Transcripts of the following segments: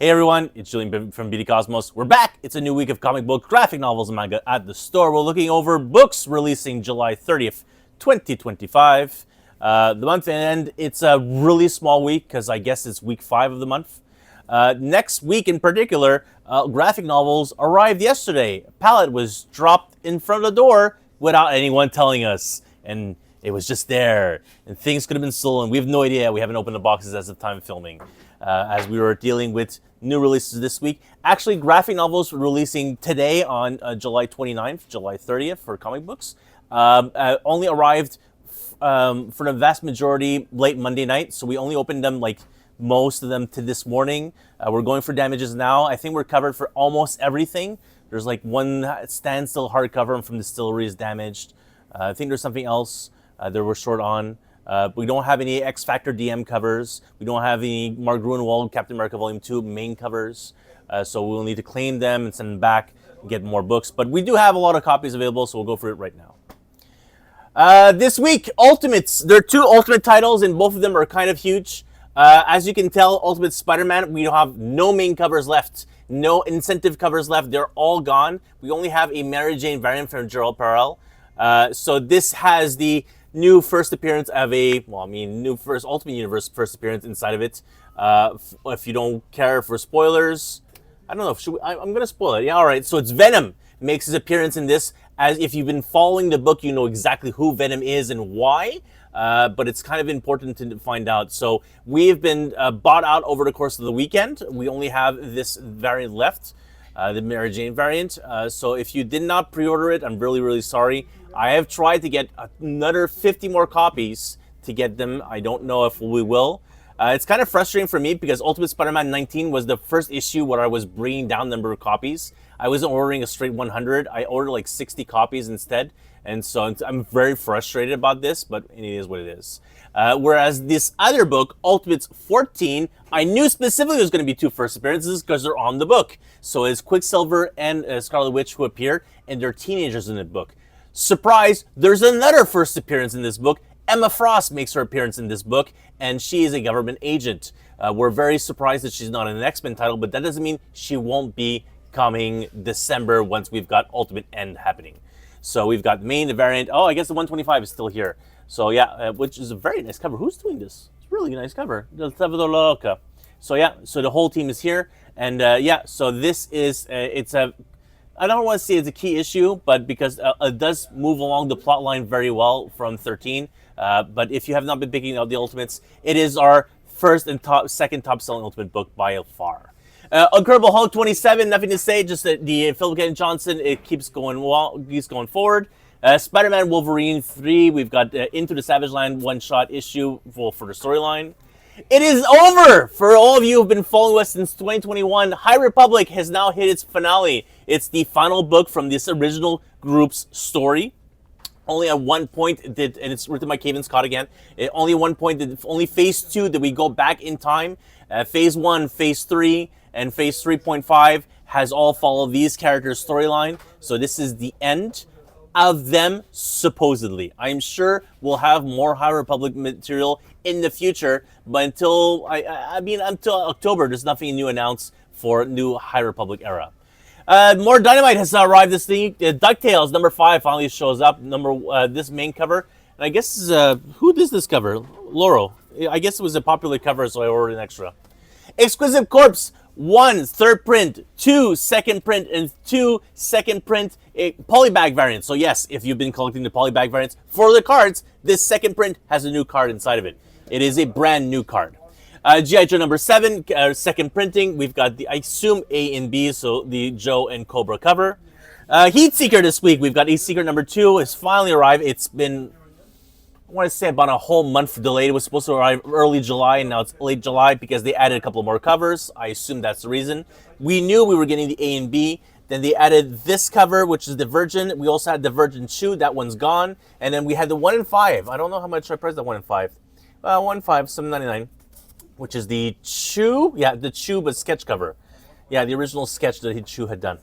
Hey everyone, it's Julian from BD Cosmos. We're back. It's a new week of comic book, graphic novels, and manga at the store. We're looking over books releasing July 30th, 2025. The month end, it's a really small week because I guess it's week 5 of the month. Next week in particular, graphic novels arrived yesterday. A pallet was dropped in front of the door without anyone telling us. And it was just there. And things could have been stolen. We have no idea. We haven't opened the boxes as of time of filming. As we were dealing with new releases this week. Actually, graphic novels releasing today on July 29th, July 30th for comic books. Only arrived for the vast majority late Monday night. So we only opened them, like most of them, to this morning. We're going for damages now. I think we're covered for almost everything. There's like one standstill hardcover from Distillery is damaged. I think there's something else that we're short on. We don't have any X Factor DM covers. We don't have any Mark Gruenwald Captain America Volume 2 main covers. So we'll need to claim them and send them back and get more books. But we do have a lot of copies available, so we'll go for it right now. This week, Ultimates. There are 2 Ultimate titles, and both of them are kind of huge. As you can tell, Ultimate Spider-Man, we have no main covers left. No incentive covers left. They're all gone. We only have a Mary Jane variant from Gerald Perel. So this has the new first appearance of new first Ultimate Universe first appearance inside of it. If you don't care for spoilers, I don't know. I'm going to spoil it. Yeah, all right. So it's Venom makes his appearance in this. As if you've been following the book, you know exactly who Venom is and why. But it's kind of important to find out. So we've been bought out over the course of the weekend. We only have this variant left, the Mary Jane variant. So if you did not pre-order it, I'm really, really sorry. I have tried to get another 50 more copies to get them. I don't know if we will. It's kind of frustrating for me because Ultimate Spider-Man 19 was the first issue where I was bringing down the number of copies. I wasn't ordering a straight 100. I ordered like 60 copies instead. And so I'm very frustrated about this, but it is what it is. Whereas this other book, Ultimates 14, I knew specifically there was going to be 2 first appearances because they're on the book. So it's Quicksilver and Scarlet Witch who appear, and they're teenagers in the book. Surprise, there's another first appearance in this book. Emma Frost makes her appearance in this book, and she is a government agent. We're very surprised that she's not in an X-Men title, but that doesn't mean she won't be coming December once we've got Ultimate End happening. So we've got the variant. Oh, I guess the 125 is still here. So yeah, which is a very nice cover. Who's doing this? It's a really nice cover. So yeah, so the whole team is here. And yeah, so this is, I don't want to say it's a key issue, but because it does move along the plot line very well from 13. But if you have not been picking out the Ultimates, it is our first and second top selling Ultimate book by far. Incredible Hulk 27, nothing to say, just that the Philip Kennedy Johnson, it keeps going forward. Spider-Man Wolverine 3, we've got Into the Savage Land one-shot issue for the storyline. It is over! For all of you who've been following us since 2021, High Republic has now hit its finale. It's the final book from this original group's story. Only at one point and it's written by Kevin Scott again. Only at one point only Phase 2 did we go back in time. Phase 1, Phase 3, and Phase 3.5 has all followed these characters' storyline. So this is the end of them, supposedly. I'm sure we'll have more High Republic material in the future, but until until October, there's nothing new announced for new High Republic era. More Dynamite has arrived this week. DuckTales number 5 finally shows up. This main cover, and I guess who does this cover? Laurel. I guess it was a popular cover, so I ordered an extra. Exquisite Corpse 1 third print, 2 second print, and 2 second print polybag variants. So yes, if you've been collecting the polybag variants for the cards, this second print has a new card inside of it. It is a brand new card. G.I. Joe number 7, second printing. We've got I assume A and B, so the Joe and Cobra cover. Heatseeker this week. We've got Heatseeker number 2 has finally arrived. It's been, I want to say, about a whole month delayed. It was supposed to arrive early July, and now it's late July because they added a couple more covers. I assume that's the reason. We knew we were getting the A and B. Then they added this cover, which is the Virgin. We also had the Virgin Chew. That one's gone. And then we had the 1 in 5. I don't know how much I priced that 1 in 5. 1 in 5, $7.99. Which is the Chew. Yeah, the Chew, but sketch cover. Yeah, the original sketch that Chew had done.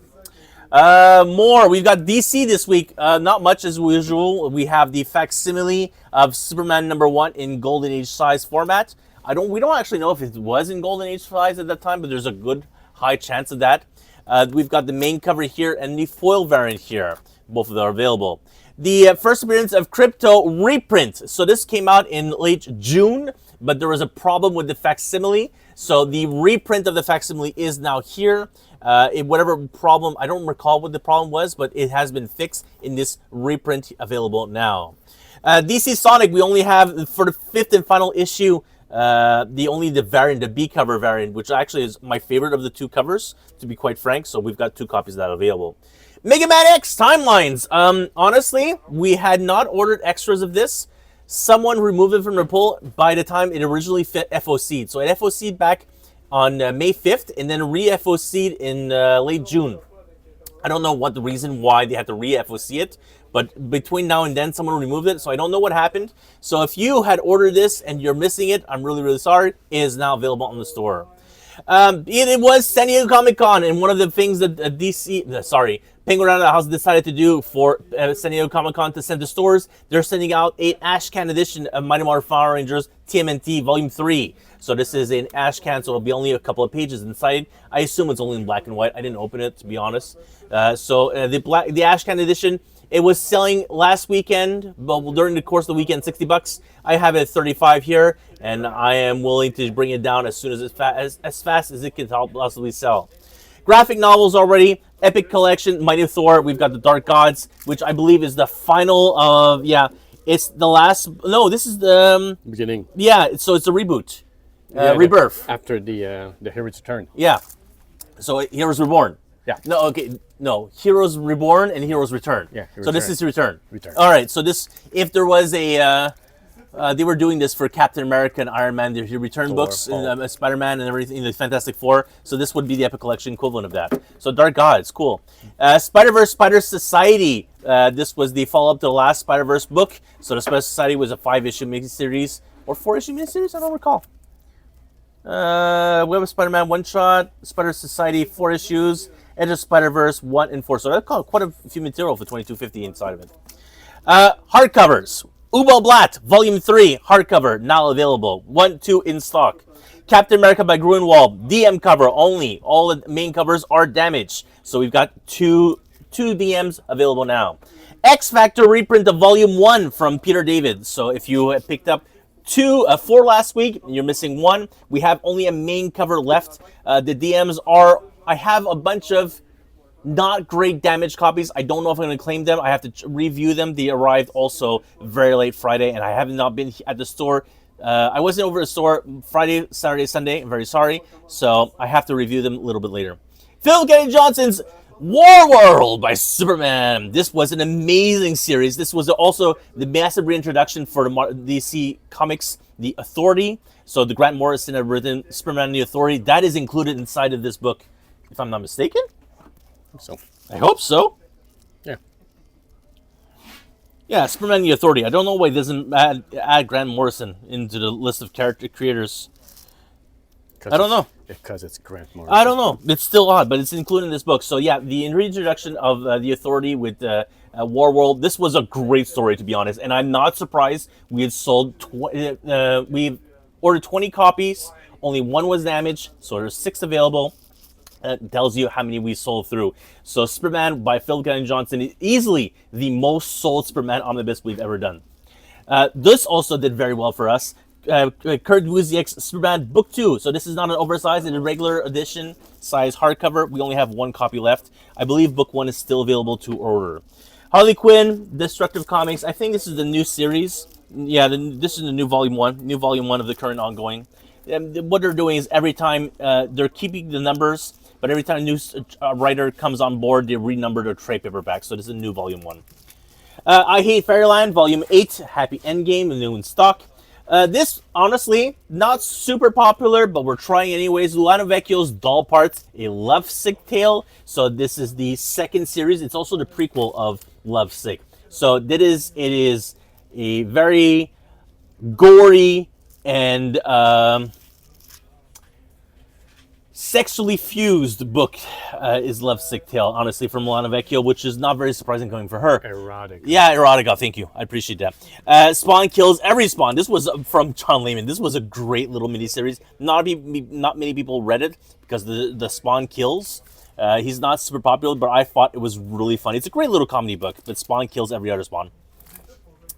More. We've got DC this week. Not much as usual. We have the facsimile of Superman number 1 in Golden Age size format. We don't actually know if it was in Golden Age size at that time, but there's a good high chance of that. We've got the main cover here and the foil variant here. Both of them are available. The first appearance of Crypto reprint. So this came out in late June, but there was a problem with the facsimile. So the reprint of the facsimile is now here. Whatever problem, I don't recall what the problem was, but it has been fixed in this reprint available now. DC Sonic, we only have for the 5th and final issue, the variant, the B cover variant, which actually is my favorite of the 2 covers, to be quite frank. So we've got 2 copies of that available. Mega Man X Timelines. Honestly, we had not ordered extras of this. Someone removed it from the pool by the time it originally FOC'd. So it FOC'd back on May 5th and then re-FOC'd in late June. I don't know what the reason why they had to re-FOC it, but between now and then someone removed it, so I don't know what happened. So if you had ordered this and you're missing it, I'm really, really sorry. It is now available on the store. It was San Diego Comic-Con, and one of the things that Penguin Random House decided to do for San Diego Comic-Con to send to stores, they're sending out an Ashcan edition of Mighty Morphin Power Rangers TMNT Volume 3. So this is an Ashcan, so it'll be only a couple of pages inside. I assume it's only in black and white. I didn't open it, to be honest. The Ashcan edition, it was selling last weekend, but during the course of the weekend, $60. I have it at 35 here, and I am willing to bring it down as fast as it can possibly sell. Graphic novels already. Epic Collection, Mighty Thor. We've got the Dark Gods, which I believe is the final of, it's the last, no, this is the beginning. Yeah, so it's a reboot. Rebirth. After the Heroes Return. Yeah. So Heroes Reborn. Yeah. No, okay. No, Heroes Reborn and Heroes Return. Yeah. So this is Return. Return. All right. So this, if there was a, they were doing this for Captain America and Iron Man, their Return books, Spider-Man and everything, the Fantastic Four. So this would be the Epic Collection equivalent of that. So Dark Gods, cool. Spider-Verse Spider Society. This was the follow-up to the last Spider-Verse book. So the Spider Society was a 5-issue miniseries or 4-issue miniseries. I don't recall. We have a Spider-Man one-shot, Spider Society 4 issues, Edge of Spider-Verse 1 and 4. So that's quite a few material for $22.50 inside of it. Hardcovers. Ubo Blatt, Volume 3, hardcover, now available. 1, 2 in stock. Captain America by Grunwald, DM cover only. All the main covers are damaged. So we've got two DMs available now. X Factor reprint of Volume 1 from Peter David. So if you picked up 4 last week, and you're missing 1. We have only a main cover left. The DMs are, I have a bunch of not great damaged copies. I don't know if I'm going to claim them. I have to review them. They arrived also very late Friday, and I have not been at the store. I wasn't over at the store Friday, Saturday, Sunday. I'm very sorry. So I have to review them a little bit later. Phil Kennedy Johnson's War World by Superman. This was an amazing series. This was also the massive reintroduction for the DC Comics, The Authority. So the Grant Morrison had written Superman and the Authority. That is included inside of this book, if I'm not mistaken. I hope so. Yeah. Yeah, Superman and the Authority. I don't know why it doesn't add Grant Morrison into the list of character creators. I don't know. Because it's Grant Morrison. I don't know. It's still odd, but it's included in this book. So yeah, the reintroduction of the Authority with War World. This was a great story, to be honest, and I'm not surprised. We had sold. We've ordered 20 copies. Only 1 was damaged, so there's 6 available. That tells you how many we sold through. So Superman by Phil Kennedy Johnson is easily the most sold Superman omnibus we've ever done. This also did very well for us. Kurt Busiek's Superman Book 2. So this is not an oversized, it's a regular edition size hardcover. We only have 1 copy left. I believe Book 1 is still available to order. Harley Quinn, Destructive Comics. I think this is the new series. Yeah, this is the new volume 1. New volume 1 of the current ongoing. What they're doing is every time they're keeping the numbers, but every time a new writer comes on board, they renumber their trade paperback. So this is a new volume 1. I Hate Fairyland, volume 8, Happy Endgame, new in stock. This, honestly, not super popular, but we're trying anyways. Lana Vecchio's Doll Parts, a Lovesick Tale. So this is the 2nd series. It's also the prequel of Lovesick. So it is a very gory and sexually fused book is Love Sick Tale, honestly, from Milana Vecchio, which is not very surprising coming for her. Erotic. Yeah, erotica. Thank you. I appreciate that. Spawn Kills Every Spawn. This was from John Layman. This was a great little miniseries. Not many people read it because the Spawn Kills. He's not super popular, but I thought it was really funny. It's a great little comedy book, but Spawn kills every other Spawn.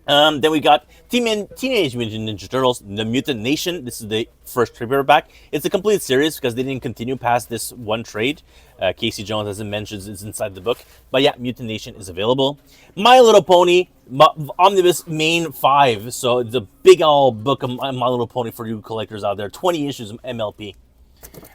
Then we got Teenage Mutant Ninja Turtles, The Mutant Nation. This is the first trade paperback. It's a complete series because they didn't continue past this one trade. Casey Jones, as I mentioned, is inside the book. But yeah, Mutant Nation is available. My Little Pony, Omnibus Main 5. So it's a big old book of My Little Pony for you collectors out there. 20 issues of MLP.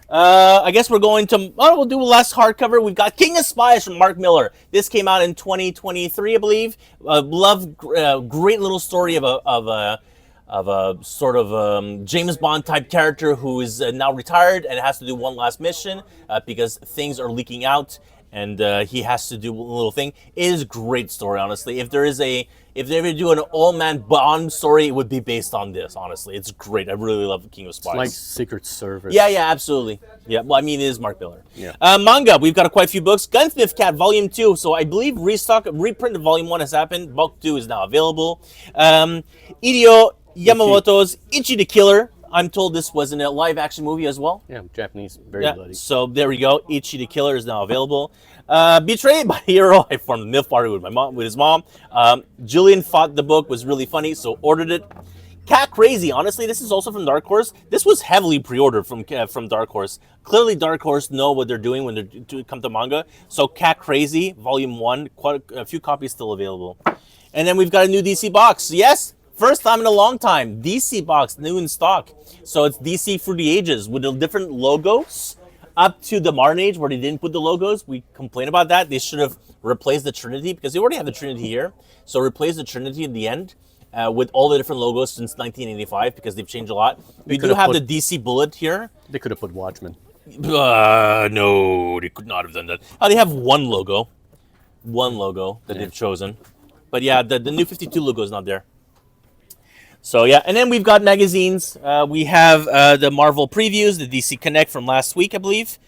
I guess we're going to, we'll do a last hardcover. We've got King of Spies from Mark Miller. This came out in 2023, I believe. Great little story of a sort of James Bond type character who is now retired and has to do one last mission because things are leaking out and he has to do a little thing. It is a great story, honestly. If they ever do an all-man Bond story, it would be based on this, honestly. It's great. I really love King of Spies. It's like Secret Service. Yeah, absolutely. Yeah, well, I mean, it is Mark Miller. Yeah. Manga, we've got quite a few books. Gunsmith Cat, Volume 2. So I believe reprint of Volume 1 has happened. Bulk 2 is now available. Hideo Yamamoto's Ichi the Killer. I'm told this was in a live-action movie as well. Yeah, Japanese, very bloody. So there we go. Ichi the Killer is now available. Betrayed by Hero. I formed a MILF party with his mom. Julian thought the book was really funny, so ordered it. Cat Crazy. Honestly, this is also from Dark Horse. This was heavily pre-ordered from Dark Horse. Clearly, Dark Horse know what they're doing when they come to manga. So Cat Crazy, Volume 1, quite a few copies still available. And then we've got a new DC box. Yes, first time in a long time. DC box, new in stock. So it's DC Through the Ages with the different logos up to the Modern Age where they didn't put the logos. We complain about that. They should have replaced the Trinity because they already have the Trinity here. So replace the Trinity in the end with all the different logos since 1985 because they've changed a lot. We do have the DC Bullet here. They could have put Watchmen. No, they could not have done that. Oh, they have one logo that they've chosen. But yeah, the New 52 logo is not there. So yeah, and then we've got magazines. We have the Marvel previews, the DC Connect from last week, I believe.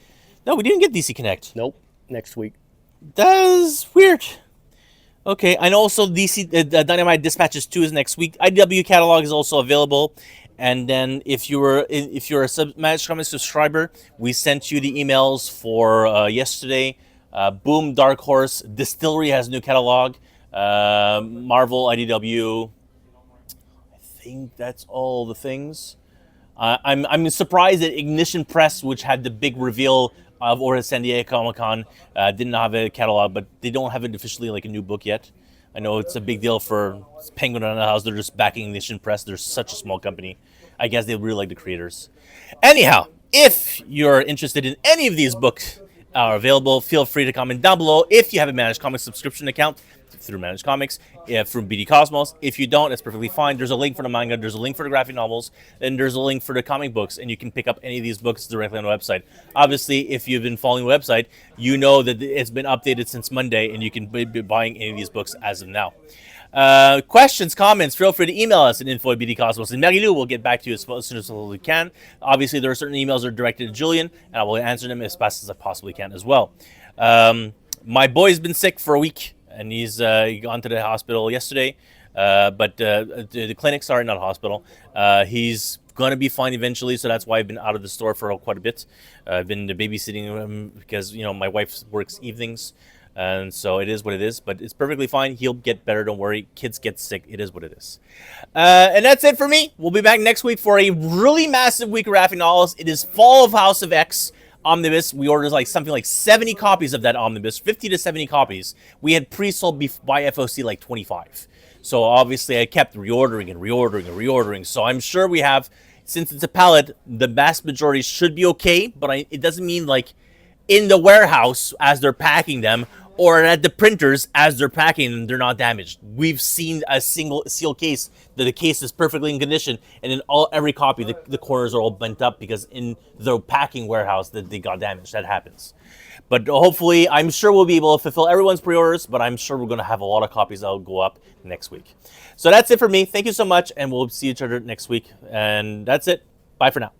No, we didn't get DC Connect. Nope, next week. That's weird. Okay, and also DC Dynamite Dispatches 2 is next week. IDW catalog is also available. And then if you're a Managed Comics subscriber, we sent you the emails for yesterday. Boom, Dark Horse, Distillery has new catalog. Marvel, IDW. I think that's all the things. I'm surprised that Ignition Press, which had the big reveal of or San Diego Comic-Con, didn't have a catalog, but they don't have it officially like a new book yet. I know it's a big deal for Penguin Random House. They're just backing Ignition Press. They're such a small company. I guess they really like the creators. Anyhow, if you're interested in any of these books are available, feel free to comment down below. If you have a Managed Comics subscription account through Managed Comics, from BD Cosmos. If you don't, it's perfectly fine. There's a link for the manga, there's a link for the graphic novels, and there's a link for the comic books, and you can pick up any of these books directly on the website. Obviously, if you've been following the website, you know that it's been updated since Monday, and you can be buying any of these books as of now. Questions, comments, feel free to email us at info@bdcosmos, and Marilou will get back to you as soon as we can. Obviously, there are certain emails that are directed to Julian, and I will answer them as fast as I possibly can as well. My boy's been sick for a week, and he's gone to the hospital yesterday, but the clinic, sorry, not hospital. He's going to be fine eventually, so that's why I've been out of the store for quite a bit. I've been babysitting him because, you know, my wife works evenings, and so it is what it is, but it's perfectly fine. He'll get better, don't worry. Kids get sick. It is what it is. And that's it for me. We'll be back next week for a really massive week of graphic novels. It is Fall of House of X Omnibus. We ordered like something like 70 copies of that omnibus, 50 to 70 copies. We had pre-sold by FOC like 25. So obviously I kept reordering. So I'm sure we have, since it's a pallet, the vast majority should be okay, but it doesn't mean like in the warehouse as they're packing them or at the printers as they're packing them, they're not damaged. We've seen a single seal case that the case is perfectly in condition, and in every copy, the corners are all bent up because in the packing warehouse that they got damaged. That happens. But hopefully, I'm sure we'll be able to fulfill everyone's pre-orders, but I'm sure we're going to have a lot of copies that will go up next week. So that's it for me. Thank you so much, and we'll see each other next week. And that's it. Bye for now.